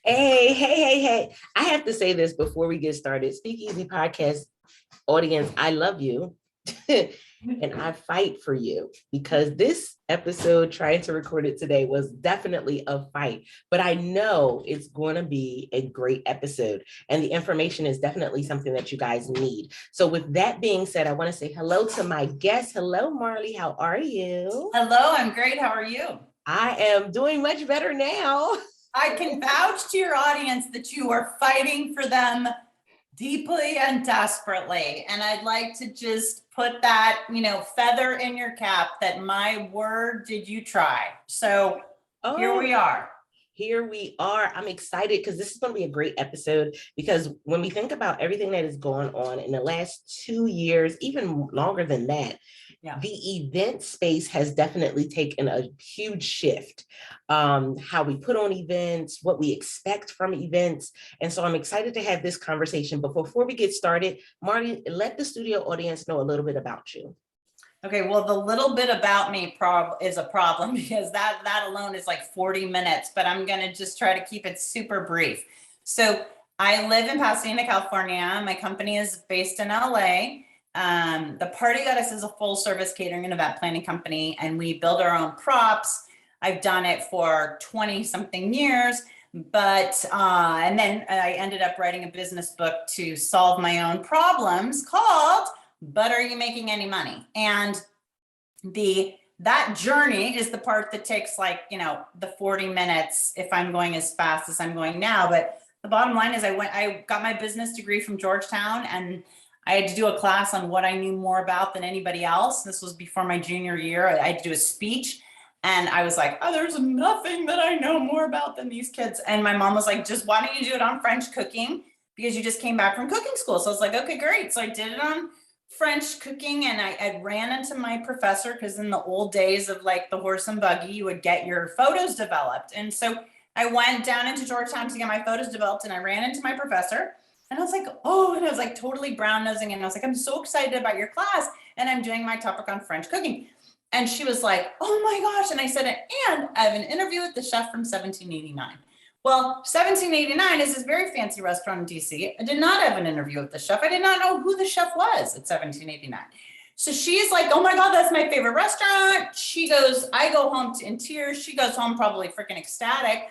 Hey. I have to say this before we get started. SpeakEasy Podcast audience, I love you. And I fight for you because this episode, trying to record it today, was definitely a fight. But I know it's going to be a great episode. And the information is definitely something that you guys need. So with that being said, I want to say hello to my guest. Hello, Marley. How are you? Hello, I'm great. How are you? I am doing much better now. I can vouch to your audience that you are fighting for them deeply and desperately. And I'd like to just put that, feather in your cap that my word, did you try? So here we are. Here we are. I'm excited because this is going to be a great episode because when we think about everything that is going on in the last 2 years, even longer than that, the event space has definitely taken a huge shift. How we put on events, what we expect from events. And so I'm excited to have this conversation. But before we get started, Marty, let the studio audience know a little bit about you. Okay, well, the little bit about me is a problem because that alone is like 40 minutes, but I'm going to just try to keep it super brief. So I live in Pasadena, California. My company is based in LA. The Party Goddess is a full service catering and event planning company, and we build our own props. I've done it for 20 something years, but and then I ended up writing a business book to solve my own problems called But Are You Making Any Money? And that journey is the part that takes the 40 minutes if I'm going as fast as I'm going now. But the bottom line is I got my business degree from Georgetown, and I had to do a class on what I knew more about than anybody else. This was before my junior year. I had to do a speech. And I was like, there's nothing that I know more about than these kids. And my mom was like, why don't you do it on French cooking? Because you just came back from cooking school. So I was like, okay, great. So I did it on French cooking, and I ran into my professor because in the old days of like the horse and buggy, you would get your photos developed. And so I went down into Georgetown to get my photos developed, and I ran into my professor. And I was like, and I was like totally brown nosing. And I was like, I'm so excited about your class. And I'm doing my topic on French cooking. And she was like, oh my gosh. And I said, and I have an interview with the chef from 1789. Well, 1789 is this very fancy restaurant in DC. I did not have an interview with the chef. I did not know who the chef was at 1789. So she's like, oh my God, that's my favorite restaurant. She goes, I go home in tears. She goes home probably freaking ecstatic.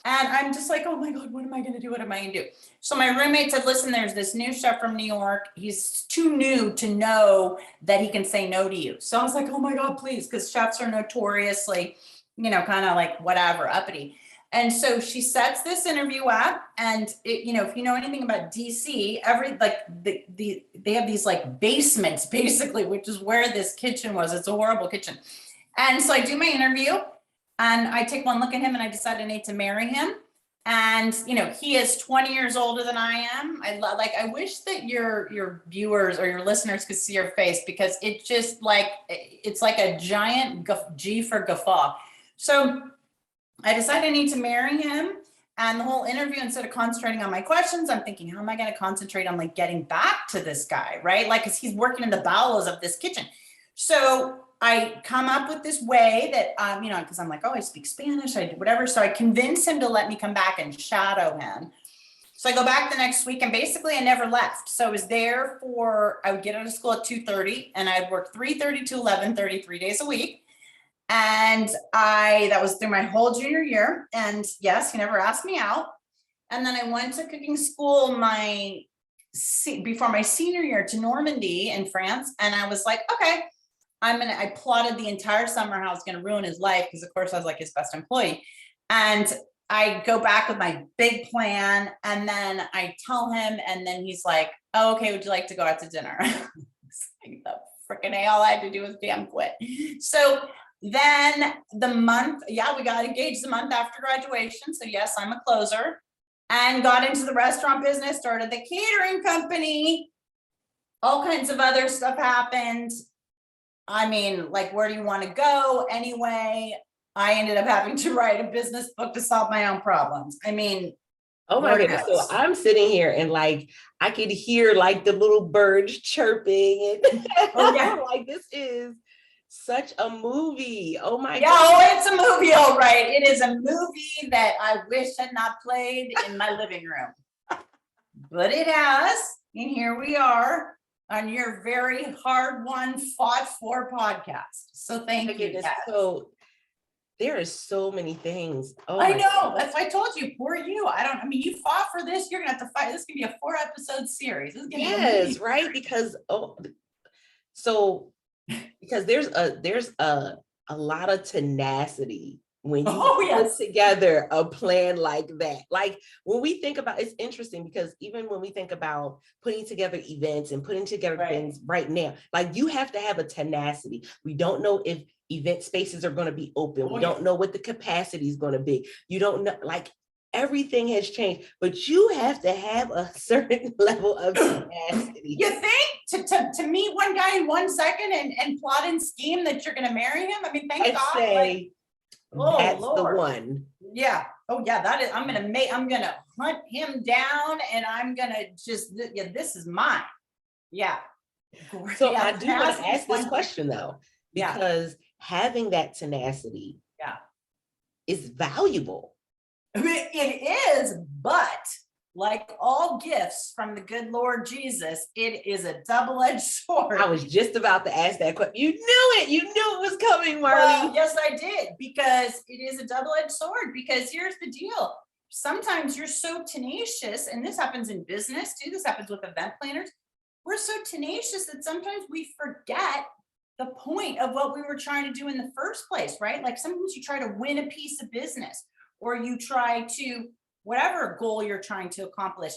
And I'm just like, oh my God, what am I going to do? What am I going to do? So my roommate said, listen, there's this new chef from New York. He's too new to know that he can say no to you. So I was like, oh my God, please. Because chefs are notoriously, kind of like whatever, uppity. And so she sets this interview up, and if you know anything about DC, they have these like basements basically, which is where this kitchen was. It's a horrible kitchen. And so I do my interview. And I take one look at him, and I decide I need to marry him. And, he is 20 years older than I am. I wish that your viewers or your listeners could see your face, because it just it's like a giant G for guffaw. So I decide I need to marry him. And the whole interview, instead of concentrating on my questions, I'm thinking, how am I going to concentrate on getting back to this guy, right? Because he's working in the bowels of this kitchen. So I come up with this way that, because I'm like, I speak Spanish, I do whatever. So I convince him to let me come back and shadow him. So I go back the next week, and basically I never left. So I was there I would get out of school at 2:30, and I'd work 3:30 to 11:30, 3 days a week. And that was through my whole junior year. And yes, he never asked me out. And then I went to cooking school before my senior year to Normandy in France. And I was like, okay, I plotted the entire summer how I was going to ruin his life, because of course I was like his best employee. And I go back with my big plan, and then I tell him, and then he's like, oh, okay, would you like to go out to dinner? It's like, the freaking A, all I had to do was damn quit. So then we got engaged the month after graduation. So yes, I'm a closer, and got into the restaurant business, started the catering company. All kinds of other stuff happened. Where do you want to go? Anyway, I ended up having to write a business book to solve my own problems. Oh my goodness. So I'm sitting here, and I could hear the little birds chirping. And this is Such a movie. Oh my God. Oh, it's a movie, all right. It is a movie that I wish had not played in my living room. But it has, and here we are on your very hard won, fought for podcast. So thank you. So there are so many things. Oh, I know. That's why I told you, poor you. I mean, you fought for this. You're gonna have to fight. This is gonna be a 4-episode series. This is gonna be right. Because because there's a lot of tenacity when you put together a plan like that. Like when we think about, it's interesting because even when we think about putting together events and putting together things right now, like you have to have a tenacity. We don't know if event spaces are going to be open. We don't know what the capacity is going to be. You don't know, like everything has changed, but you have to have a certain level of tenacity. You think to meet one guy in 1 second and plot and scheme that you're going to marry him? I mean, thank God. Say, that's Lord. The one. Yeah. Oh yeah. That is, I'm going to hunt him down and I'm going to just, this is mine. Yeah. So I do want to ask this question though, because having that tenacity is valuable. I mean, it is, but like all gifts from the good Lord Jesus, it is a double-edged sword. I was just about to ask that question. You knew it. You knew it was coming, Marley. Well, yes, I did, because it is a double-edged sword. Because here's the deal. Sometimes you're so tenacious, and this happens in business too. This happens with event planners. We're so tenacious that sometimes we forget the point of what we were trying to do in the first place, right? Like sometimes you try to win a piece of business, or you try to, whatever goal you're trying to accomplish.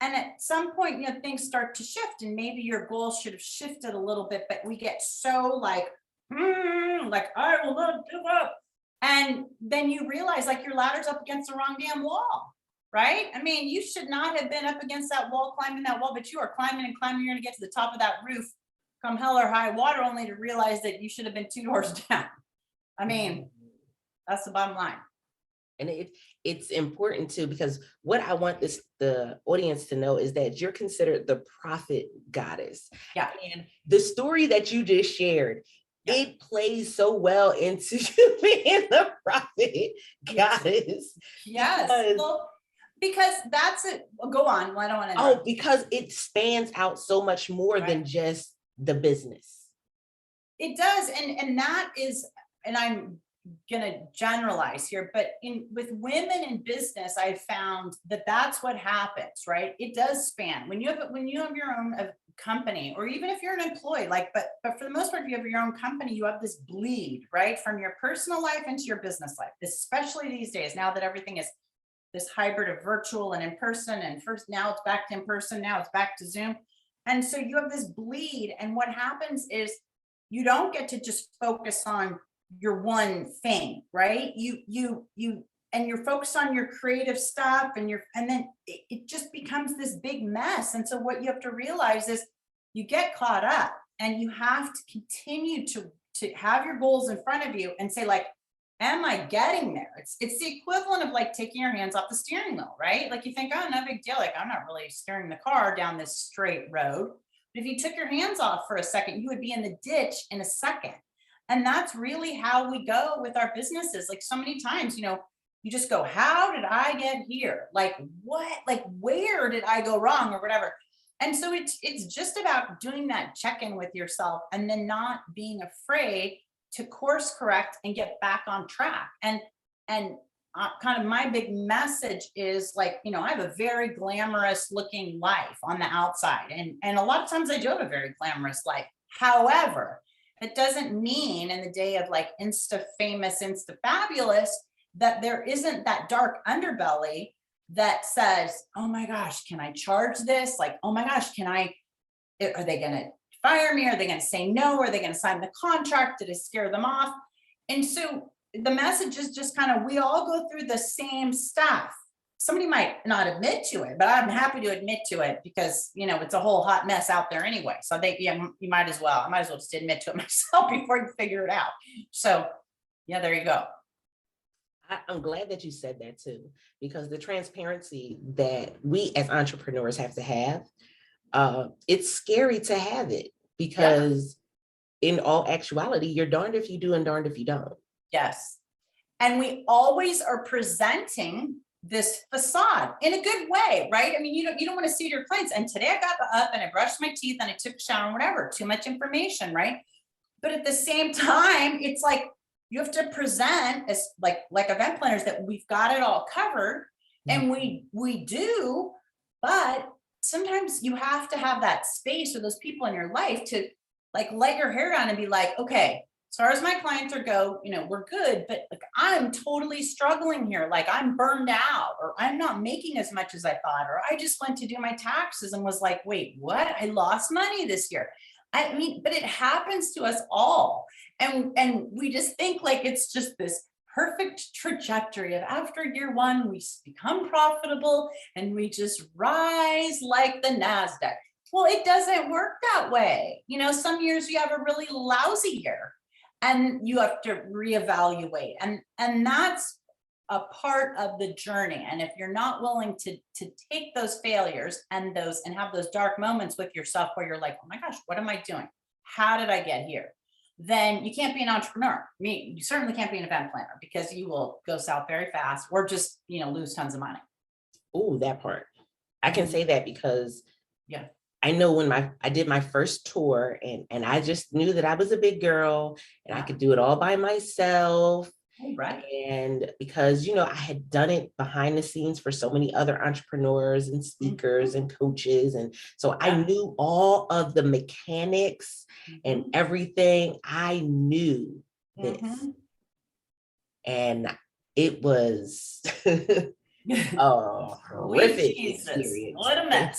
And at some point, things start to shift and maybe your goal should have shifted a little bit, but we get so like I will not give up. And then you realize like your ladder's up against the wrong damn wall, right? I mean, you should not have been up against that wall, climbing that wall, but you are climbing and climbing. You're gonna get to the top of that roof come hell or high water, only to realize that you should have been 2 doors down. I mean, that's the bottom line. And it's important too, because what I want the audience to know is that you're considered the prophet goddess. Yeah. And the story that you just shared, it plays so well into you being the prophet goddess. Yes. Because that's it. Well, go on. Well, I don't want to know. Oh, because it spans out so much more than just the business. It does. And that is, and I'm gonna generalize here, but with women in business, I found that that's what happens, right? It does span when you have your own company, or even if you're an employee, like, but for the most part, if you have your own company, you have this bleed, right, from your personal life into your business life, especially these days, now that everything is this hybrid of virtual and in person, and first now it's back to in person, now it's back to Zoom. And so you have this bleed, and what happens is you don't get to just focus on your one thing, right? And you're focused on your creative stuff, and then it just becomes this big mess. And so what you have to realize is you get caught up, and you have to continue to have your goals in front of you and say, like, am I getting there? It's the equivalent of like taking your hands off the steering wheel, right? Like you think, oh, no big deal. Like I'm not really steering the car down this straight road. But if you took your hands off for a second, you would be in the ditch in a second. And that's really how we go with our businesses. Like so many times, you just go, how did I get here? Like what, like where did I go wrong or whatever? And so it's just about doing that check-in with yourself and then not being afraid to course correct and get back on track. And kind of my big message is like, I have a very glamorous looking life on the outside. And a lot of times I do have a very glamorous life. However, it doesn't mean in the day of like Insta famous, Insta fabulous, that there isn't that dark underbelly that says, oh my gosh, can I charge this? Like, oh my gosh, are they going to fire me? Are they going to say no? Are they going to sign the contract? Did it scare them off? And so the message is just kind of, we all go through the same stuff. Somebody might not admit to it, but I'm happy to admit to it because, it's a whole hot mess out there anyway. So I think, I might as well just admit to it myself before you figure it out. So yeah, there you go. I'm glad that you said that too, because the transparency that we as entrepreneurs have to have, it's scary to have it because in all actuality, you're darned if you do and darned if you don't. Yes. And we always are presenting this facade in a good way, right? I mean, you don't want to see your clients. And today I got up and I brushed my teeth and I took a shower and whatever, too much information, right? But at the same time, it's like, you have to present as like event planners that we've got it all covered, and we do, but sometimes you have to have that space or those people in your life to like let your hair down and be like, okay, as far as my clients are go, we're good, but like I'm totally struggling here. Like I'm burned out, or I'm not making as much as I thought, or I just went to do my taxes and was like, wait, what? I lost money this year. I mean, but it happens to us all. And we just think like it's just this perfect trajectory of after year one, we become profitable and we just rise like the NASDAQ. Well, it doesn't work that way. Some years you have a really lousy year and you have to reevaluate. And that's a part of the journey. And if you're not willing to take those failures and have those dark moments with yourself where you're like, oh my gosh, what am I doing? How did I get here? Then you can't be an entrepreneur. I mean, you certainly can't be an event planner, because you will go south very fast or just, lose tons of money. Oh, that part. I can say that because yeah, I know when I did my first tour and I just knew that I was a big girl and I could do it all by myself. Right. And because, I had done it behind the scenes for so many other entrepreneurs and speakers and coaches. And so I knew all of the mechanics and everything. I knew this. And it was a horrific experience. What a mess.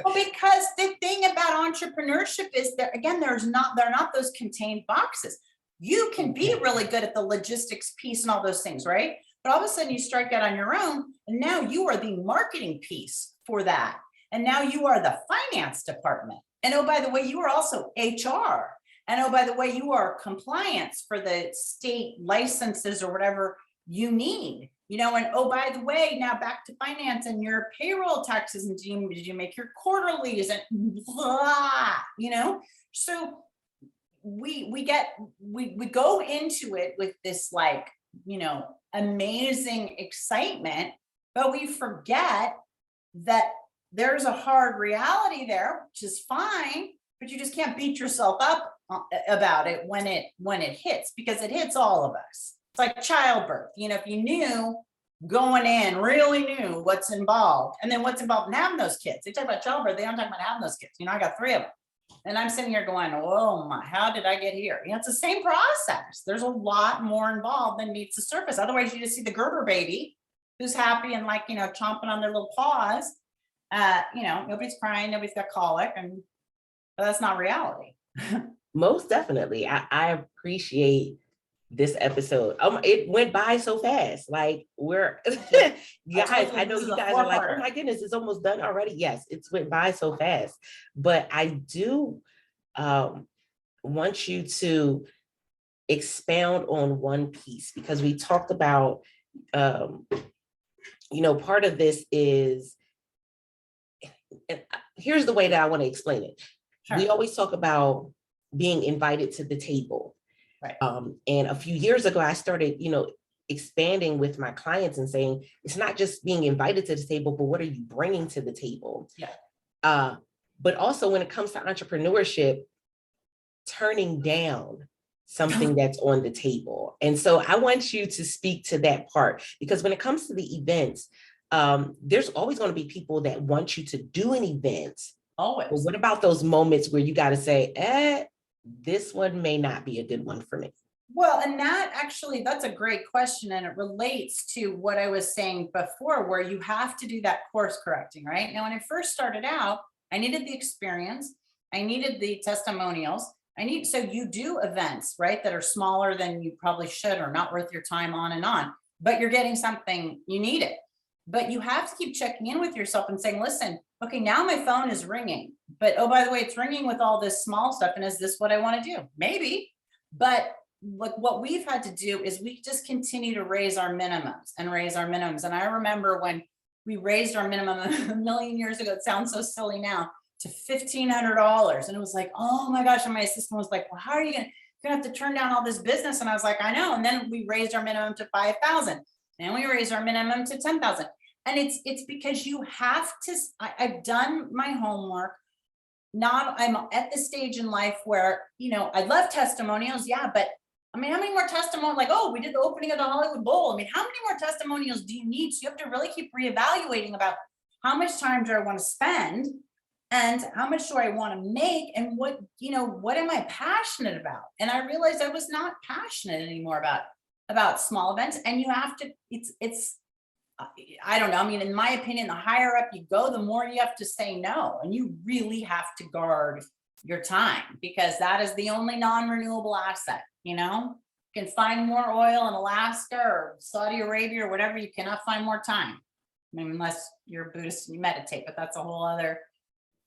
Well, because the thing about entrepreneurship is that, again, they're not those contained boxes. You can be really good at the logistics piece and all those things, right? But all of a sudden you strike out on your own, and now you are the marketing piece for that. And now you are the finance department. And oh, by the way, you are also HR. And oh, by the way, you are compliance for the state licenses or whatever you need. And oh, by the way, now back to finance and your payroll taxes, and did you make your quarterlies and blah, so we go into it with this like, amazing excitement, but we forget that there's a hard reality there, which is fine, but you just can't beat yourself up about it when it hits, because it hits all of us. It's like childbirth. If you knew going in, really knew what's involved, and then what's involved in having those kids. They talk about childbirth, they don't talk about having those kids. I got 3 of them. And I'm sitting here going, oh my, how did I get here? It's the same process. There's a lot more involved than meets the surface. Otherwise, you just see the Gerber baby who's happy and like, chomping on their little paws. Nobody's crying, nobody's got colic, but that's not reality. Most definitely. I appreciate this episode. It went by so fast. Like we're guys, I know you guys are like, oh my goodness, it's almost done already. Yes, it's went by so fast. But I do want you to expound on one piece, because we talked about part of this is, here's the way that I want to explain it. Sure. We always talk about being invited to the table. Right. And a few years ago, I started, expanding with my clients and saying, it's not just being invited to the table, but what are you bringing to the table? Yeah. But also when it comes to entrepreneurship, turning down something that's on the table. And so I want you to speak to that part, because when it comes to the events, there's always going to be people that want you to do an event. Always. But what about those moments where you got to say, this one may not be a good one for me? Well, and that's a great question. And it relates to what I was saying before, where you have to do that course correcting, right? Now, when I first started out, I needed the experience. I needed the testimonials. So you do events, right, that are smaller than you probably should, or not worth your time, on and on, but you're getting something, you need it. But you have to keep checking in with yourself and saying, listen, okay, now my phone is ringing, but oh, by the way, it's ringing with all this small stuff. And is this what I want to do? Maybe. But what we've had to do is we just continue to raise our minimums and raise our minimums. And I remember when we raised our minimum a million years ago, it sounds so silly now, to $1,500. And it was like, oh my gosh. And my assistant was like, well, how are you going to, you're gonna have to turn down all this business. And I was like, I know. And then we raised our minimum to 5,000. And we raised our minimum to 10,000. And it's because you have to, I've done my homework. I'm at the stage in life where, I love testimonials. Yeah. But I mean, how many more testimonials? Like, oh, we did the opening of the Hollywood Bowl. I mean, how many more testimonials do you need? So you have to really keep reevaluating about how much time do I want to spend and how much do I want to make and what am I passionate about? And I realized I was not passionate anymore about small events. And you have to, I don't know. I mean, in my opinion, the higher up you go, the more you have to say no. And you really have to guard your time because that is the only non-renewable asset. You can find more oil in Alaska or Saudi Arabia or whatever. You cannot find more time. I mean, unless you're a Buddhist and you meditate, but that's a whole other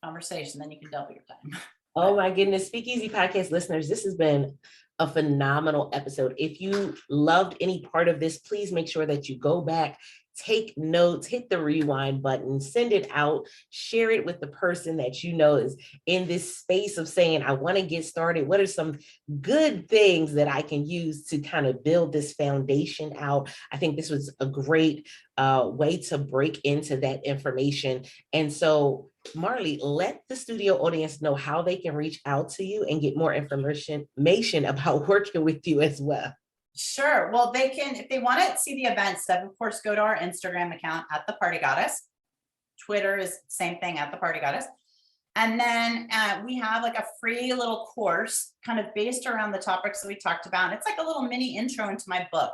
conversation. Then you can double your time. Oh my goodness. SpeakEasy Podcast listeners, this has been a phenomenal episode. If you loved any part of this, please make sure that you go back, take notes, hit the rewind button, send it out, share it with the person that you know is in this space of saying, I want to get started. What are some good things that I can use to kind of build this foundation out? I think this was a great way to break into that information. And so, Marley, let the studio audience know how they can reach out to you and get more information about working with you as well. Sure. Well, they can, if they want to see the events, of course, go to our Instagram account at the Party Goddess. Twitter is same thing at the Party Goddess. And then we have like a free little course kind of based around the topics that we talked about. It's like a little mini intro into my book.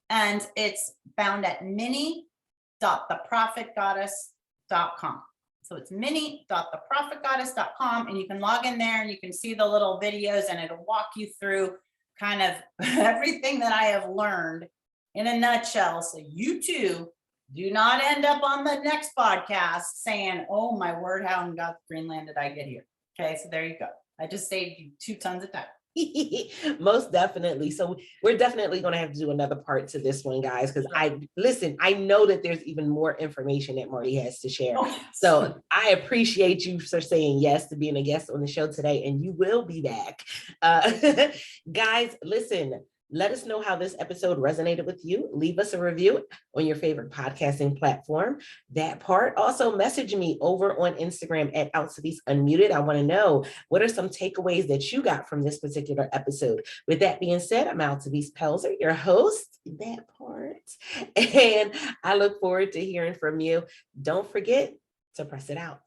And it's found at mini.theprofitgoddess.com. So it's mini.theprofitgoddess.com. And you can log in there and you can see the little videos and it'll walk you through kind of everything that I have learned in a nutshell. So you too do not end up on the next podcast saying, oh my word, how in God's Greenland did I get here? Okay, so there you go. I just saved you 2 tons of time. Most definitely. So we're definitely going to have to do another part to this one, guys, because I know that there's even more information that Marty has to share. Oh. So I appreciate you for saying yes to being a guest on the show today, and you will be back. Guys, listen, let us know how this episode resonated with you. Leave us a review on your favorite podcasting platform. That part. Also message me over on Instagram at Altovise Unmuted. I want to know what are some takeaways that you got from this particular episode. With that being said, I'm Altovise Pelzer, your host. That part. And I look forward to hearing from you. Don't forget to press it out.